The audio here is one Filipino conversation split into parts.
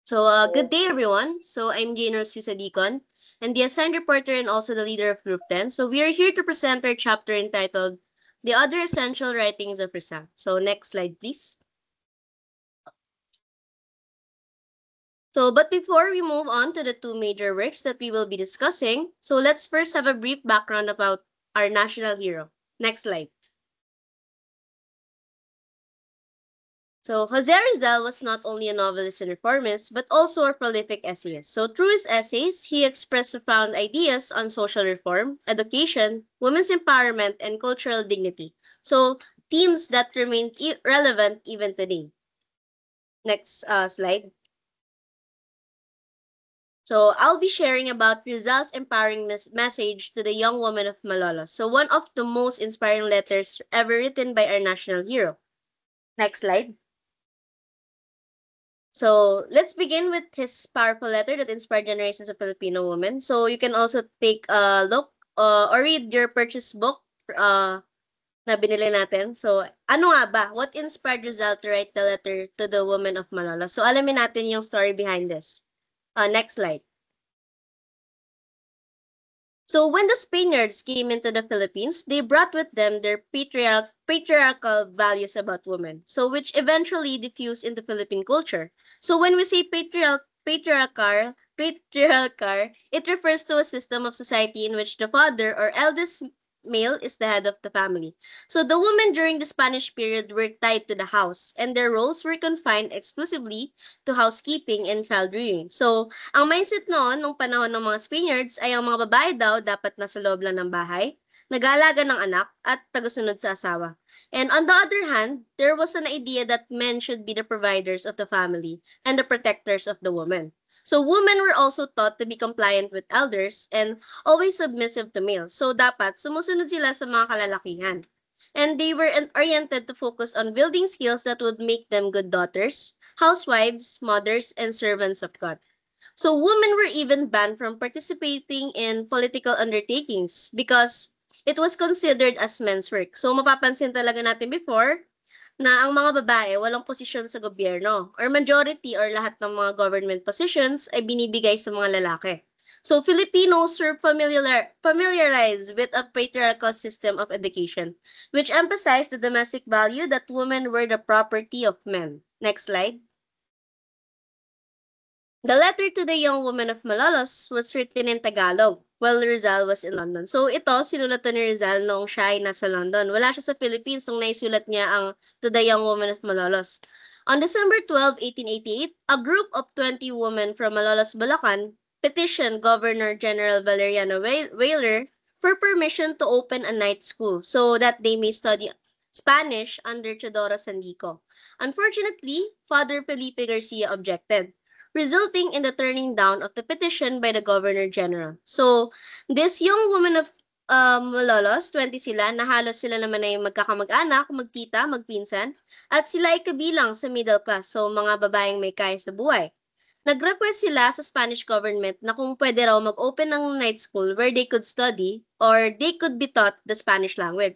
Good day, everyone. I'm Gaynor Susadikon, and the assigned reporter and also the leader of Group 10. We are here to present our chapter entitled The Other Essential Writings of Rizal. Next slide, please. But before we move on to the two major works that we will be discussing, let's first have a brief background about our national hero. Next slide. Jose Rizal was not only a novelist and reformist, but also a prolific essayist. Through his essays, he expressed profound ideas on social reform, education, women's empowerment, and cultural dignity. Themes that remain relevant even today. Next slide. I'll be sharing about Rizal's empowering message to the young woman of Malolos. One of the most inspiring letters ever written by our national hero. Next slide. Let's begin with his powerful letter that inspired generations of Filipino women. You can also take a look or read your purchase book uh, na binili natin. Ano nga ba? What inspired Rizal to write the letter to the woman of Malolos? Alamin natin yung story behind this. Next slide. When the Spaniards came into the Philippines, they brought with them their patriarchal values about women, which eventually diffused into Philippine culture. When we say patriarchal, it refers to a system of society in which the father or eldest male is the head of the family. The women during the Spanish period were tied to the house, and their roles were confined exclusively to housekeeping and child rearing. Ang mindset noon, nung panahon ng mga Spaniards, ay ang mga babae daw dapat nasa loob lang ng bahay, nag-aalaga ng anak, at tagasunod sa asawa. And on the other hand, there was an idea that men should be the providers of the family and the protectors of the woman. Women were also taught to be compliant with elders and always submissive to males. Dapat sumusunod sila sa mga kalalakihan. And they were oriented to focus on building skills that would make them good daughters, housewives, mothers, and servants of God. Women were even banned from participating in political undertakings because it was considered as men's work. Mapapansin talaga natin before na ang mga babae walang posisyon sa gobyerno or majority or lahat ng mga government positions ay binibigay sa mga lalaki. Filipinos were familiarized with a patriarchal system of education, which emphasized the domestic value that women were the property of men. Next slide. The letter to the young woman of Malolos was written in Tagalog while Rizal was in London. Ito, sinulat to ni Rizal noong siya ay nasa London. Wala siya sa Philippines nung naisulat niya ang to the young woman of Malolos. On December 12, 1888, a group of 20 women from Malolos, Bulacan petitioned Governor General Valeriano Weyler for permission to open a night school so that they may study Spanish under Teodoro Sandico. Unfortunately, Father Felipe Garcia objected, resulting in the turning down of the petition by the Governor General. This young woman of Malolos, 20 sila, na halos sila naman ay magkakamag-anak, magtita, magpinsan, at sila ay kabilang sa middle class, mga babaeng may kaya sa buhay. Nag-request sila sa Spanish government na kung pwede raw mag-open ng night school where they could study or they could be taught the Spanish language.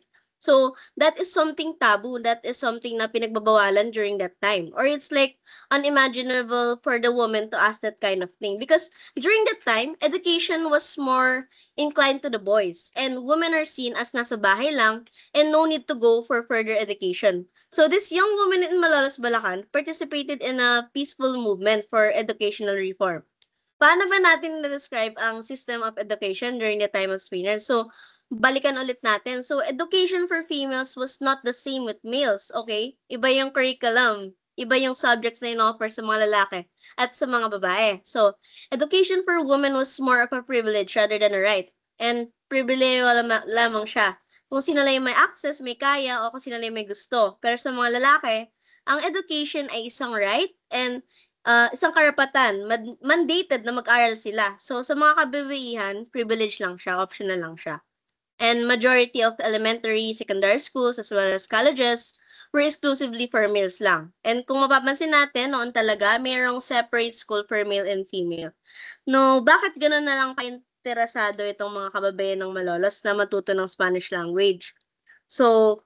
That is something taboo. That is something na pinagbabawalan during that time. Or it's like unimaginable for the woman to ask that kind of thing. Because during that time, education was more inclined to the boys. And women are seen as nasa bahay lang and no need to go for further education. This young woman in Malolos, Bulacan participated in a peaceful movement for educational reform. Paano ba natin na-describe ang system of education during the time of Spaniards? Balikan ulit natin. Education for females was not the same with males, okay? Iba yung curriculum, iba yung subjects na in-offer sa mga lalaki at sa mga babae. Education for women was more of a privilege rather than a right. And privilege lamang siya. Kung sino lang yung may access, may kaya, o kung sino lang yung may gusto. Pero sa mga lalaki, ang education ay isang right and isang karapatan, mandated na mag-aral sila. Sa mga kababaihan, privilege lang siya, optional lang siya. And majority of elementary, secondary schools, as well as colleges, were exclusively for males lang. And kung mapapansin natin, noon talaga, mayroong separate school for male and female. No, bakit gano'n na lang ka-interesado itong mga kababayan ng Malolos na matuto ng Spanish language? So,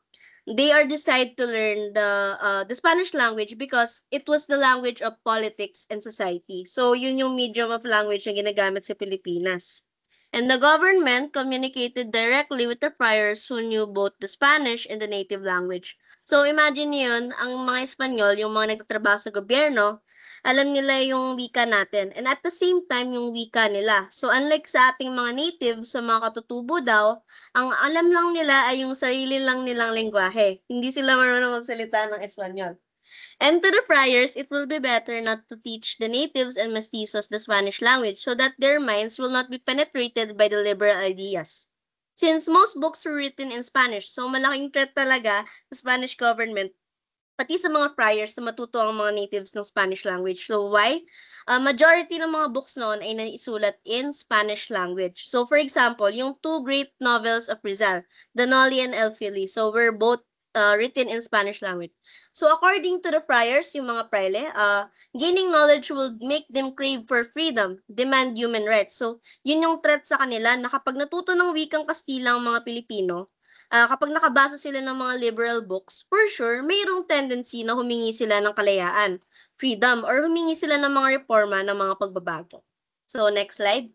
they are decided to learn the Spanish language because it was the language of politics and society. So yun yung medium of language na ginagamit sa Pilipinas. And the government communicated directly with the friars who knew both the Spanish and the native language. So imagine yun, ang mga Espanyol, yung mga nagtatrabaho sa gobyerno, alam nila yung wika natin. And at the same time, yung wika nila. So unlike sa ating mga native, sa mga katutubo daw, ang alam lang nila ay yung sarili lang nilang lengguwahe. Hindi sila marunong magsalita ng Espanyol. And to the friars, it will be better not to teach the natives and mestizos the Spanish language so that their minds will not be penetrated by the liberal ideas. Since most books were written in Spanish, so malaking threat talaga sa Spanish government pati sa mga friars na matuto ang mga natives ng Spanish language. So why? Majority ng mga books noon ay naisulat in Spanish language. So for example, yung two great novels of Rizal, The Noli and El Fili, so were both written in Spanish language. So according to the friars, yung mga praile, gaining knowledge will make them crave for freedom, demand human rights. So yun yung threat sa kanila na kapag natuto ng wikang Kastila ang mga Pilipino, kapag nakabasa sila ng mga liberal books, for sure, mayroong tendency na humingi sila ng kalayaan, freedom, or humingi sila ng mga reforma ng mga pagbabago. So, next slide.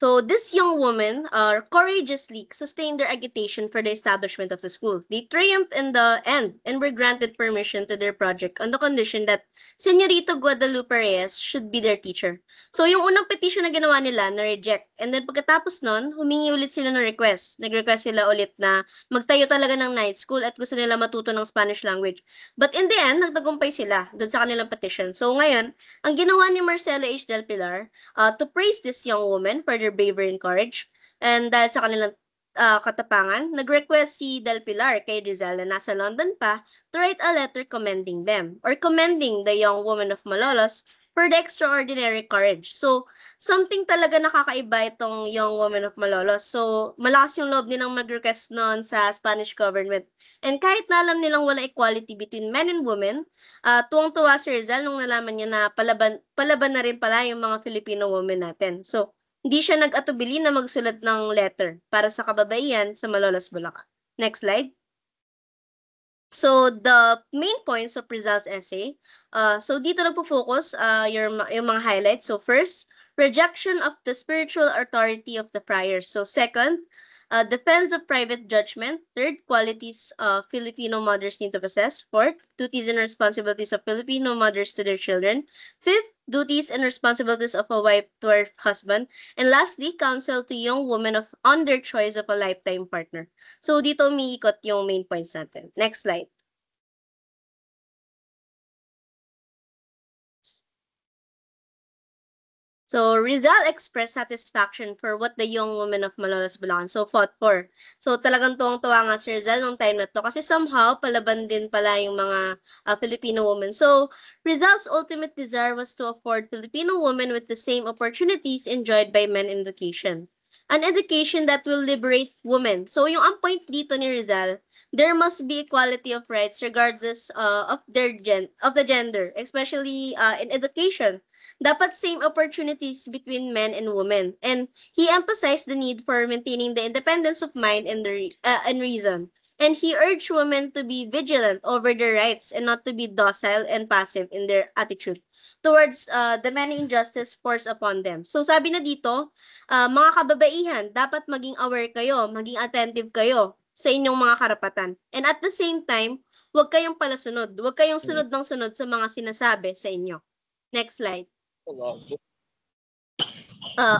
So this young women courageously sustained their agitation for the establishment of the school. They triumphed in the end and were granted permission to their project on the condition that Señorita Guadalupe Reyes should be their teacher. So yung unang petition na ginawa nila, na-reject. And then pagkatapos nun, humingi ulit sila ng request. Nag-request sila ulit na magtayo talaga ng night school at gusto nila matuto ng Spanish language. But in the end, nagtagumpay sila dun sa kanilang petition. So ngayon, ang ginawa ni Marcela H. Del Pilar to praise this young woman for their bravery and courage. And dahil sa kanilang katapangan, nag-request si Del Pilar kay Rizal na nasa London pa to write a letter commending them or commending the young woman of Malolos for the extraordinary courage. So, something talaga nakakaiba itong young woman of Malolos. So, malakas yung loob nilang mag-request noon sa Spanish government. And kahit na alam nilang wala equality between men and women, tuwang-tuwa si Rizal nung nalaman niya na palaban na rin pala yung mga Filipino women natin. So, hindi siya nag-atubili na magsulat ng letter para sa kababaihan sa Malolos, Bulacan. Next slide. So, the main points of Rizal's essay. So, dito nagpo-focus yung mga highlights. So, first, rejection of the spiritual authority of the friars. So, second, defense of private judgment. Third, qualities Filipino mothers need to possess. Fourth, duties and responsibilities of Filipino mothers to their children. Fifth, duties and responsibilities of a wife to her husband. And lastly, counsel to young women on their choice of a lifetime partner. So, dito umiikot yung main points natin. Next slide. So, Rizal expressed satisfaction for what the young women of Malolos Bulacan fought for. So, talagang tuwang-tuwa nga si Rizal nung time na to kasi somehow palaban din pala yung mga Filipino women. So, Rizal's ultimate desire was to afford Filipino women with the same opportunities enjoyed by men in education. An education that will liberate women. So, yung ang point dito ni Rizal, there must be equality of rights regardless of the gender, especially in education. Dapat same opportunities between men and women. And he emphasized the need for maintaining the independence of mind and reason. And he urged women to be vigilant over their rights and not to be docile and passive in their attitude towards the many injustice forced upon them. So sabi na dito, mga kababaihan, dapat maging aware kayo, maging attentive kayo sa inyong mga karapatan. And at the same time, huwag kayong palasunod. Huwag kayong sunod ng sunod sa mga sinasabi sa inyo. Next slide.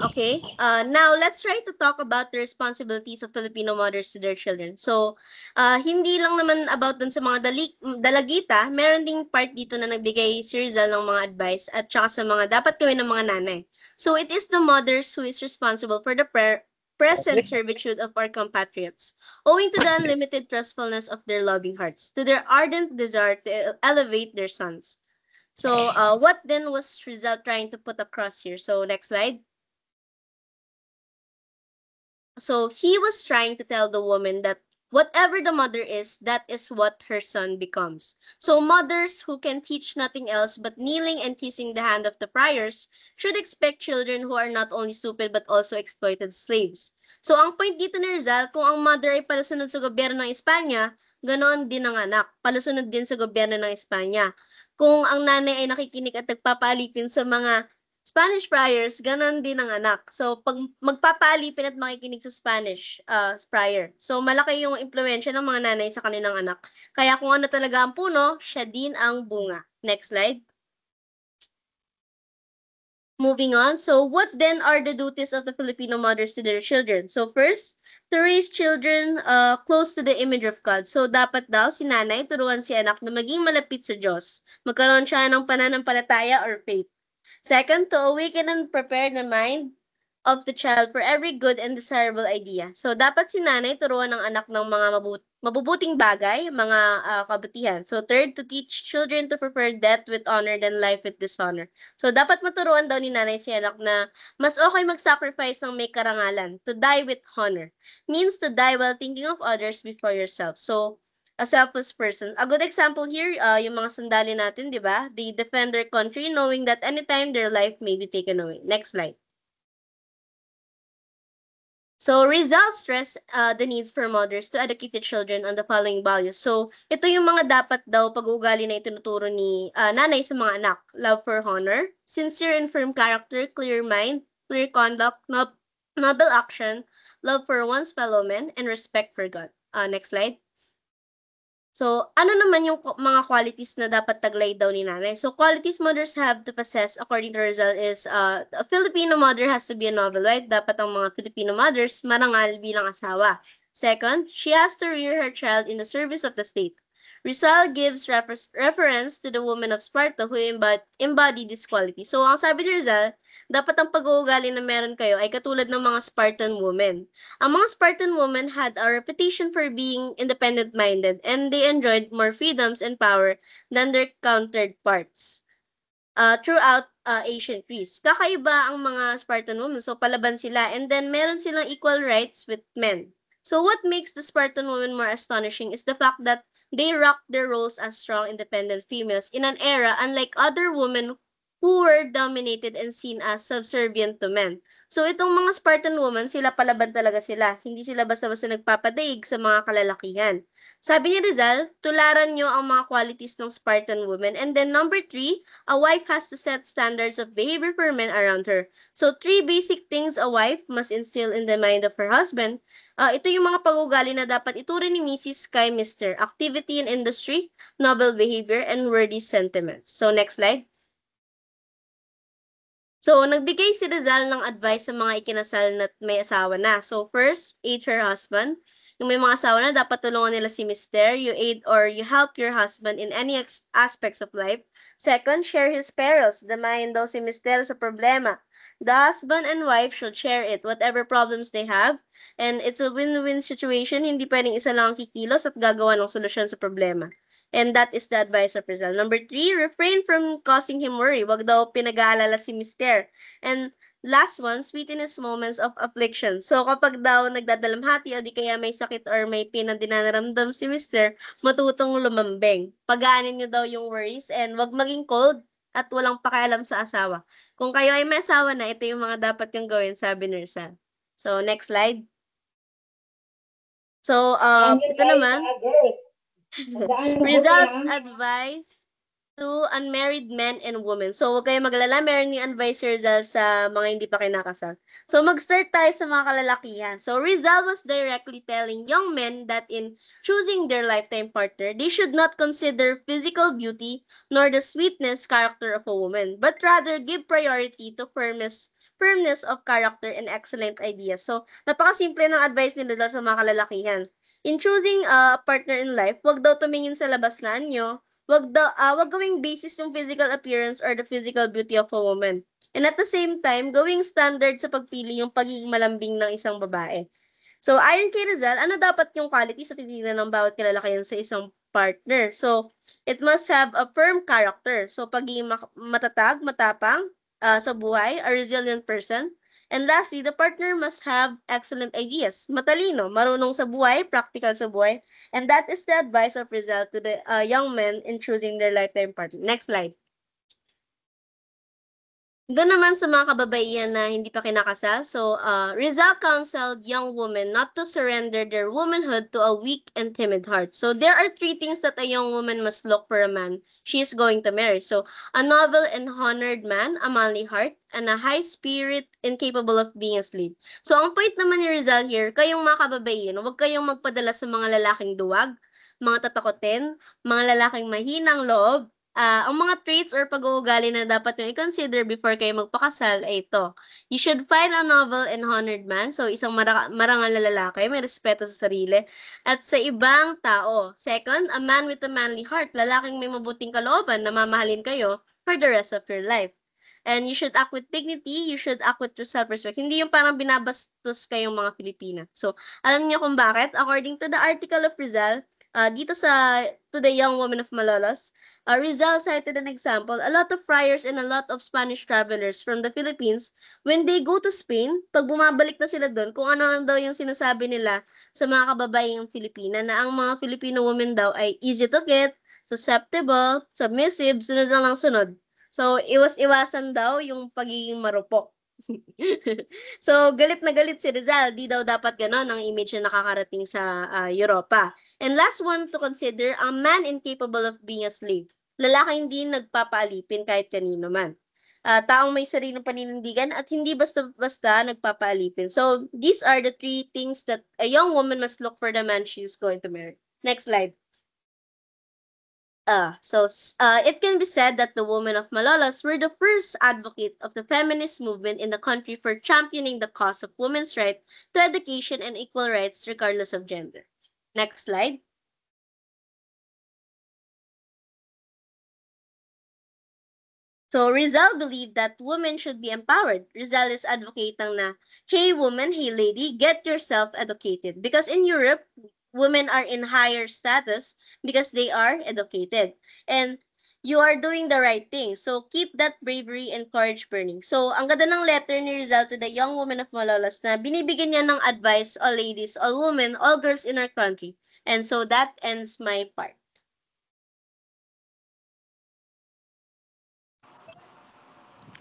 Okay. Now, let's try to talk about the responsibilities of Filipino mothers to their children. So, hindi lang naman about dun sa mga dalagita, meron ding part dito na nagbigay si Rizal ng mga advice at saka sa mga dapat gawin ng mga nanay. So, it is the mothers who is responsible for the present servitude of our compatriots, owing to the unlimited trustfulness of their loving hearts, to their ardent desire to elevate their sons. So, what then was Rizal trying to put across here? So, next slide. So, he was trying to tell the woman that whatever the mother is, that is what her son becomes. So mothers who can teach nothing else but kneeling and kissing the hand of the friars should expect children who are not only stupid but also exploited slaves. So ang point dito ni Rizal, kung ang mother ay palasunod sa gobyerno ng Espanya, ganoon din ang anak, palasunod din sa gobyerno ng Espanya. Kung ang nanay ay nakikinig at nagpapaalipin sa mga Spanish friars, ganon din ang anak. So, pag magpapaalipin at makikinig sa Spanish friar. So, malaki yung impluwensya ng mga nanay sa kanilang anak. Kaya kung ano talaga ang puno, siya din ang bunga. Next slide. Moving on. So, what then are the duties of the Filipino mothers to their children? So, first, to raise children close to the image of God. So, dapat daw si nanay turuan si anak na maging malapit sa Diyos. Magkaroon siya ng pananampalataya or faith. Second, to awaken and prepare the mind of the child for every good and desirable idea. So, dapat si nanay turuan ng anak ng mga mabubuting bagay, mga kabutihan. So, third, to teach children to prefer death with honor than life with dishonor. So, dapat maturuan daw ni nanay si anak na mas okay mag-sacrifice ng may karangalan. To die with honor means to die while thinking of others before yourself. So, a selfless person. A good example here, yung mga sundali natin, di ba? They defend their country knowing that anytime their life may be taken away. Next slide. So, results stress the needs for mothers to educate the children on the following values. So, ito yung mga dapat daw pag-uugali na itinuturo ni nanay sa mga anak. Love for honor, sincere and firm character, clear mind, clear conduct, noble action, love for one's fellow men, and respect for God. Next slide. So, ano naman yung mga qualities na dapat taglay daw ni nanay? So, qualities mothers have to possess according to Rizal is, a Filipino mother has to be a noble wife. Dapat ang mga Filipino mothers marangal bilang asawa. Second, she has to rear her child in the service of the state. Rizal gives reference to the women of Sparta who embody this quality. So, ang sabi ni Rizal, dapat ang pag-uugali na meron kayo ay katulad ng mga Spartan women. Ang mga Spartan women had a reputation for being independent-minded and they enjoyed more freedoms and power than their counterparts throughout ancient Greece. Kakaiba ang mga Spartan women, so palaban sila, and then meron silang equal rights with men. So what makes the Spartan women more astonishing is the fact that they rocked their roles as strong, independent females in an era unlike other women who were dominated and seen as subservient to men. So itong mga Spartan women, sila palaban talaga sila. Hindi sila basta-basta nagpapadaig sa mga kalalakihan. Sabi ni Rizal, tularan nyo ang mga qualities ng Spartan woman. And then number 3, a wife has to set standards of behavior for men around her. So 3 basic things a wife must instill in the mind of her husband. Ito yung mga pag-ugali na dapat iturin ni Mrs. kay Mr. Activity in industry, noble behavior, and worthy sentiments. So next slide. So, nagbigay si Rizal ng advice sa mga ikinasal na may asawa na. So, first, aid her husband. Yung may mga asawa na, dapat tulungan nila si Mr. You aid or you help your husband in any aspects of life. Second, share his perils. Damayin daw si Mr. sa problema. The husband and wife should share it, whatever problems they have. And it's a win-win situation. Hindi pwedeng isa lang ang kikilos at gagawa ng solusyon sa problema. And that is the advice of Rizal. Number 3, refrain from causing him worry. Wag daw pinag-aalala si Mr. And last one, sweeten his moments of affliction. So kapag daw nagdadalamhati o di kaya may sakit or may pinandinaramdam si Mr., matutong lumambing. Pagaanin niyo daw yung worries and wag maging cold at walang pakialam sa asawa. Kung kayo ay may asawa na, ito yung mga dapat yung gawin, sabi ni Rizal. So next slide. So, ito naman. Rizal's advice to unmarried men and women. So, huwag kayo maglala. Meron ni advice si Rizal sa mga hindi pa kinakasal. So, mag-start tayo sa mga kalalakihan. So, Rizal was directly telling young men that in choosing their lifetime partner, they should not consider physical beauty nor the sweetness character of a woman, but rather give priority to firmness of character and excellent ideas. So, napakasimple ng advice ni Rizal sa mga kalalakihan. In choosing a partner in life, wag daw tumingin sa labas na anyo, wag gawing basis yung physical appearance or the physical beauty of a woman. And at the same time, gawing standard sa pagpili yung pagiging malambing ng isang babae. So, ayon kay Rizal, ano dapat yung quality sa titignan ng bawat kalalakihan sa isang partner? So, it must have a firm character. So, pagiging matatag, matapang sa buhay, a resilient person, And lastly, the partner must have excellent ideas, matalino, marunong sa buhay, practical sa buhay. And that is the advice of Rizal to the young men in choosing their lifetime partner. Next slide. Doon naman sa mga kababaihan na hindi pa kinakasal, so Rizal counseled young women not to surrender their womanhood to a weak and timid heart. So there are three things that a young woman must look for a man she is going to marry. So a noble and honored man, a manly heart, and a high spirit incapable of being a slave. So ang point naman ni Rizal here, kayong mga kababaihan, huwag kayong magpadala sa mga lalaking duwag, mga tatakotin, mga lalaking mahinang loob, ang mga traits or pag-uugali na dapat nyo i-consider before kayo magpakasal ay ito. You should find a noble and honored man. So, isang marangal na lalaki, may respeto sa sarili at sa ibang tao. Second, a man with a manly heart. Lalaking may mabuting kalooban na mamahalin kayo for the rest of your life. And you should act with dignity, you should act with self-respect. Hindi yung parang binabastos kayong mga Pilipina. So, alam niyo kung bakit? According to the article of Rizal, dito sa To the Young Woman of Malolos, Rizal cited an example. A lot of friars and a lot of Spanish travelers from the Philippines, when they go to Spain, pag bumabalik na sila doon, kung ano daw yung sinasabi nila sa mga kababayang Filipina, na ang mga Filipino women daw ay easy to get, susceptible, submissive, sunod lang ng sunod. So, iwas-iwasan daw yung pagiging marupok. So, galit na galit si Rizal. Di daw dapat ganon ang image na nakakarating sa Europa. And last one to consider, a man incapable of being a slave. Lalaki hindi nagpapaalipin kahit kanino man. Taong may sariling paninindigan at hindi basta-basta nagpapaalipin. So, these are the three things that a young woman must look for the man she's going to marry. Next slide. It can be said that the women of Malolos were the first advocate of the feminist movement in the country for championing the cause of women's right to education and equal rights regardless of gender. Next slide. So Rizal believed that women should be empowered. Rizal is advocating na, hey woman, hey lady, get yourself educated. Because in Europe, women are in higher status because they are educated. And you are doing the right thing. So keep that bravery and courage burning. So ang ganda ng letter ni Rizal to the young woman of Malolos na binibigyan niya ng advice, all ladies, all women, all girls in our country. And so that ends my part.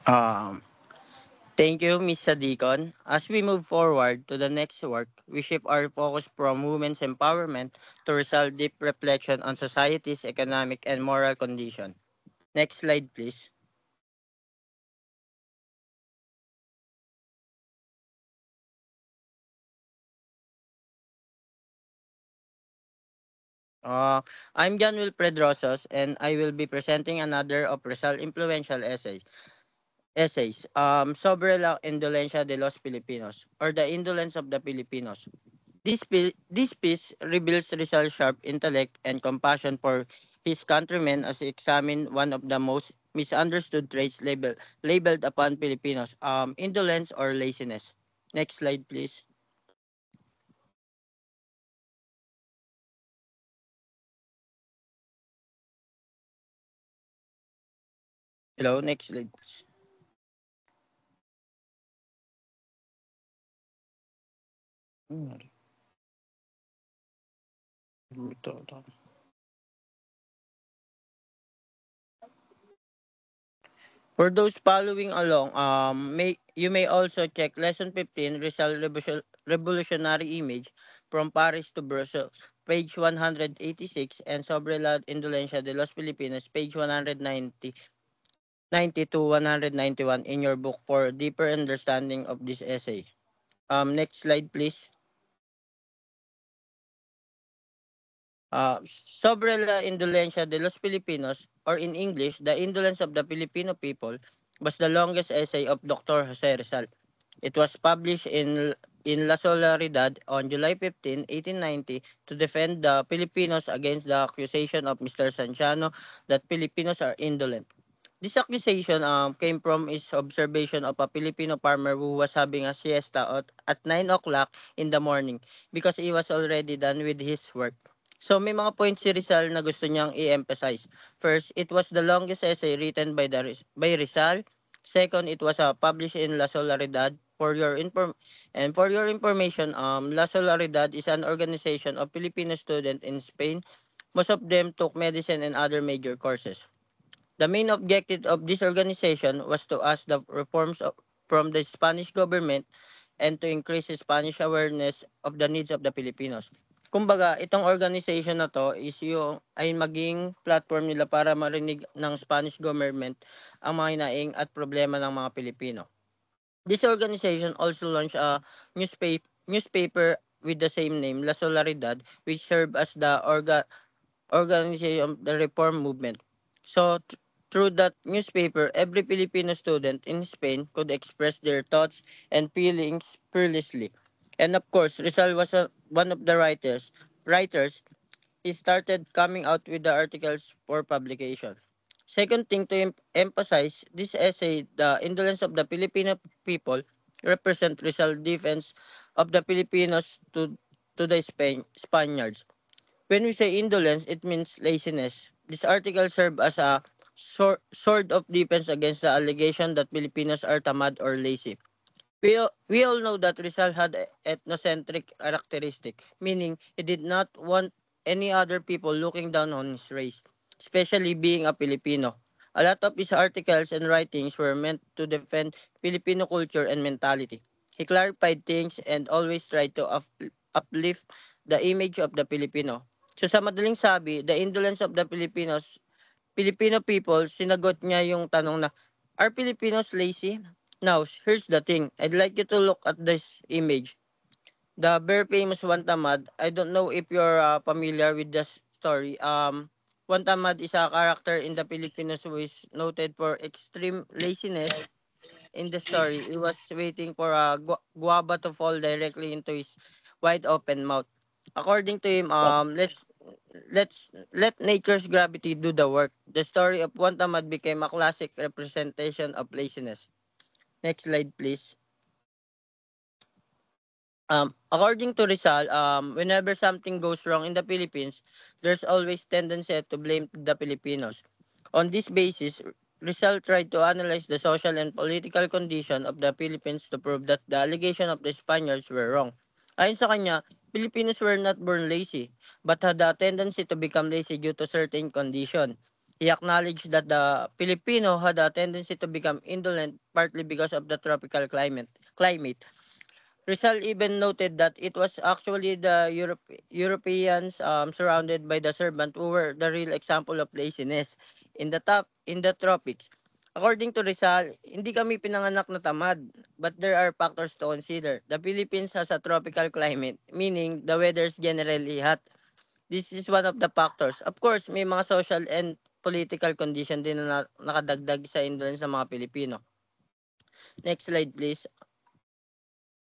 Um, Thank you, Ms. Sadikon. As we move forward to the next work, we shift our focus from women's empowerment to result deep reflection on society's economic and moral condition. Next slide, please. I'm John Wilfred Rosas, and I will be presenting another of Rizal influential essays, sobre la indolencia de los Filipinos, or the indolence of the Filipinos. This piece reveals Rizal's sharp intellect and compassion for his countrymen as he examined one of the most misunderstood traits labeled upon Filipinos, indolence or laziness. Next slide, please. Hello, next slide, please. Ito. For those following along, you may also check Lesson 15, Rizal Revolutionary Image from Paris to Brussels, page 186, and Sobre la Indolencia de los Filipinos, page 190 to 191 in your book for deeper understanding of this essay. Next slide, please. Sobre la Indolencia de los Filipinos, or in English, The Indolence of the Filipino People, was the longest essay of Dr. Jose Rizal. It was published in La Solidaridad on July 15, 1890 to defend the Filipinos against the accusation of Mr. Sanciano that Filipinos are indolent. This accusation came from his observation of a Filipino farmer who was having a siesta at 9 o'clock in the morning because he was already done with his work. So may mga points si Rizal na gusto niyang i-emphasize. First, it was the longest essay written by Rizal. Second, it was published in La Solidaridad. For your information, La Solidaridad is an organization of Filipino students in Spain. Most of them took medicine and other major courses. The main objective of this organization was to ask the from the Spanish government and to increase Spanish awareness of the needs of the Filipinos. Kumbaga, itong organization na to is yung ay maging platform nila para marinig ng Spanish government ang mga hinaing at problema ng mga Pilipino. This organization also launched a newspaper with the same name, La Solidaridad, which served as the organization of the reform movement. So, through that newspaper, every Filipino student in Spain could express their thoughts and feelings fearlessly. And of course, Rizal was one of the Writers, he started coming out with the articles for publication. Second thing to emphasize, this essay, The Indolence of the Filipino People, represent Rizal defense of the Filipinos to the Spaniards. When we say indolence, it means laziness. This article served as a sword of defense against the allegation that Filipinos are tamad or lazy. We all know that Rizal had ethnocentric characteristic, meaning he did not want any other people looking down on his race, especially being a Filipino. A lot of his articles and writings were meant to defend Filipino culture and mentality. He clarified things and always tried to uplift the image of the Filipino. So sa madaling sabi, the indolence of the Filipino people, sinagot niya yung tanong na, are Filipinos lazy? Now, here's the thing. I'd like you to look at this image. The very famous Wantamad. I don't know if you're familiar with the story. Wantamad is a character in the Filipinos who is noted for extreme laziness. In the story, he was waiting for a guava to fall directly into his wide open mouth. According to him, let nature's gravity do the work. The story of Wantamad became a classic representation of laziness. Next slide, please. According to Rizal, whenever something goes wrong in the Philippines, there's always tendency to blame the Filipinos. On this basis, Rizal tried to analyze the social and political condition of the Philippines to prove that the allegation of the Spaniards were wrong. Ayon sa kanya, Filipinos were not born lazy, but had a tendency to become lazy due to certain condition. He acknowledged that the Filipino had a tendency to become indolent partly because of the tropical climate. Rizal even noted that it was actually the Europeans surrounded by the servant who were the real example of laziness in the tropics. According to Rizal, hindi kami pinanganak na tamad, but there are factors to consider. The Philippines has a tropical climate, meaning the weather is generally hot. This is one of the factors. Of course, may mga social and political condition din na nakadagdag sa indolence ng mga Pilipino. Next slide, please.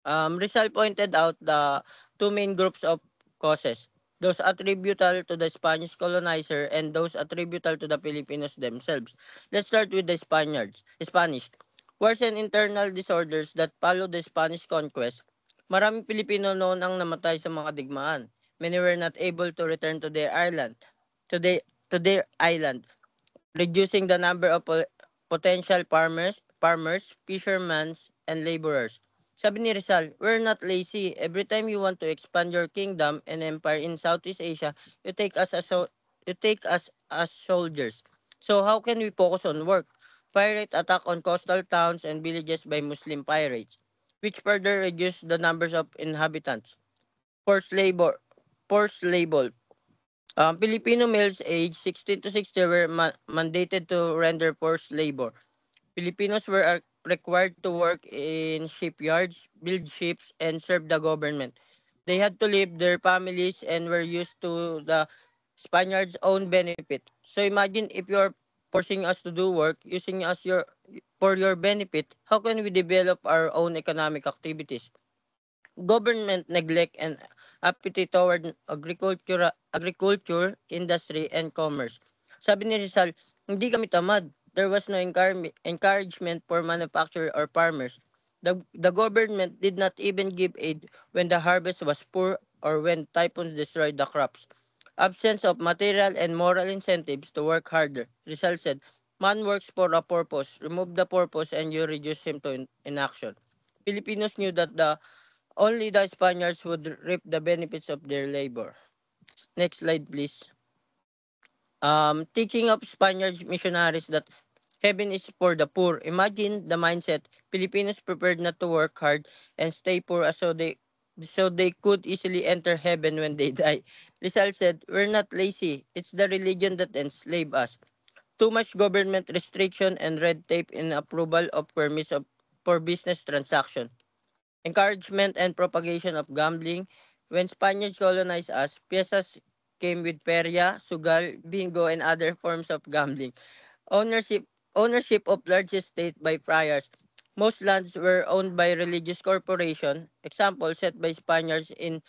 Rizal pointed out the two main groups of causes, those attributable to the Spanish colonizer and those attributable to the Filipinos themselves. Let's start with the Spanish. Wars and internal disorders that followed the Spanish conquest. Maraming Pilipino noon ang namatay sa mga digmaan. Many were not able to return to their to their island, reducing the number of potential farmers, fishermen, and laborers. Sabi ni Rizal, we're not lazy. Every time you want to expand your kingdom and empire in Southeast Asia, you take us as soldiers. So how can we focus on work? Pirate attack on coastal towns and villages by Muslim pirates, which further reduce the numbers of inhabitants. Forced labor, forced labor, Filipino males aged 16 to 60 were mandated to render forced labor. Filipinos were required to work in shipyards, build ships, and serve the government. They had to leave their families and were used to the Spaniards' own benefit. So imagine if you're forcing us to do work, using us for your benefit, how can we develop our own economic activities? Government neglect and appetite toward agriculture, industry, and commerce. Sabi ni Rizal, hindi kami tamad. There was no encouragement for manufacturer or farmers. The government did not even give aid when the harvest was poor or when typhoons destroyed the crops. Absence of material and moral incentives to work harder. Rizal said, Man works for a purpose. Remove the purpose and you reduce him to inaction. Filipinos knew that only the Spaniards would reap the benefits of their labor. Next slide, please. Teaching of Spaniards missionaries that heaven is for the poor. Imagine the mindset. Filipinos prepared not to work hard and stay poor so they could easily enter heaven when they die. Rizal said, "We're not lazy. It's the religion that enslaved us. Too much government restriction and red tape in approval of permits for business transaction. Encouragement and propagation of gambling. When Spaniards colonized us, piezas came with peria, sugal, bingo, and other forms of gambling. Ownership ownership of large estate by friars. Most lands were owned by religious corporation. Example set by Spaniards in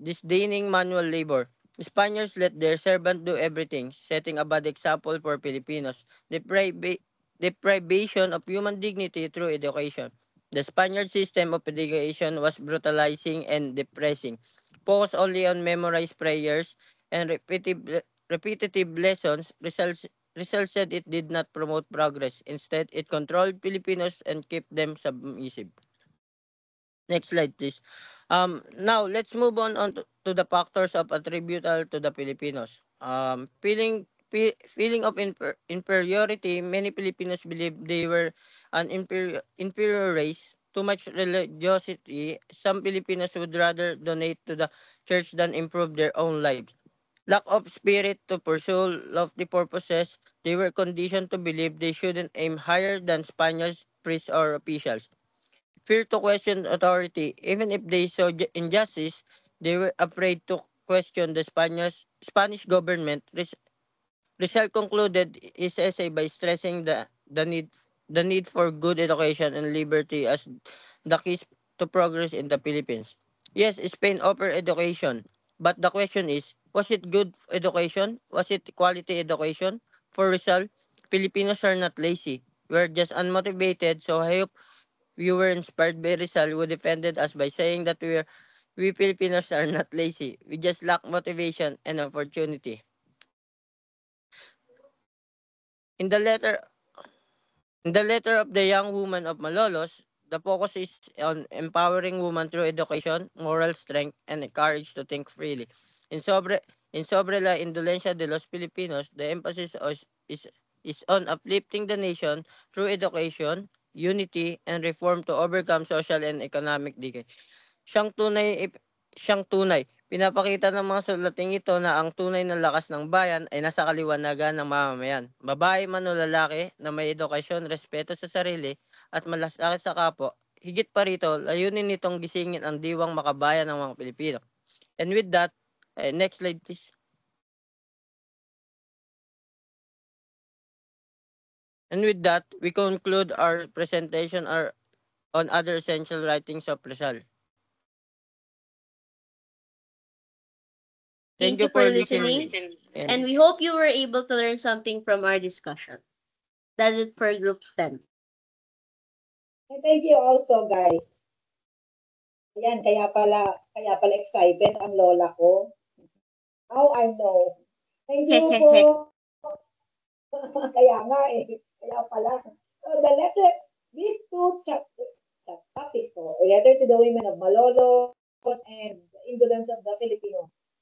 disdaining manual labor. Spaniards let their servant do everything, setting a bad example for Filipinos. Deprivation of human dignity through education. The Spaniard system of education was brutalizing and depressing. Focused only on memorized prayers and repetitive lessons, Rizal said it did not promote progress. Instead, it controlled Filipinos and kept them submissive. Next slide, please. Now, let's move to the factors of attributable to the Filipinos. Feeling of inferiority, many Filipinos believe they were an inferior race. Too much religiosity, some Filipinos would rather donate to the church than improve their own lives. Lack of spirit to pursue lofty purposes, they were conditioned to believe they shouldn't aim higher than Spaniards, priests, or officials. Fear to question authority, even if they saw injustice, they were afraid to question the Spanish government. Rizal concluded his essay by stressing the need for good education and liberty as the keys to progress in the Philippines. Yes, Spain offered education, but the question is, was it good education? Was it quality education? For Rizal, Filipinos are not lazy. We're just unmotivated, so I hope you were inspired by Rizal who defended us by saying that we Filipinos are not lazy. We just lack motivation and opportunity. In the letter In the letter of the young woman of Malolos, the focus is on empowering women through education, moral strength, and the courage to think freely. In Sobre la Indolencia de los Filipinos, the emphasis is on uplifting the nation through education, unity, and reform to overcome social and economic decay. Siyang tunay siyang tunay. Pinapakita ng mga sulating ito na ang tunay na lakas ng bayan ay nasa kaliwanagan ng mamamayan. Babae man o lalaki na may edukasyon, respeto sa sarili at malasakit sa kapwa. Higit pa rito, layunin nitong gisingin ang diwang makabayan ng mga Pilipino. And with that, next slide please. And with that, we conclude our presentation on other essential writings of Rizal. Thank Thank you you for for listening, listening. and we hope you were able to learn something from our discussion. That's it for Group 10. And thank you also, guys. Ayan, kaya pala excited ang lola ko. Now I know. Thank you po. Kaya nga eh. Kaya pala. So these two topics po, a letter to the women of Malolos and the indolence of the Filipino.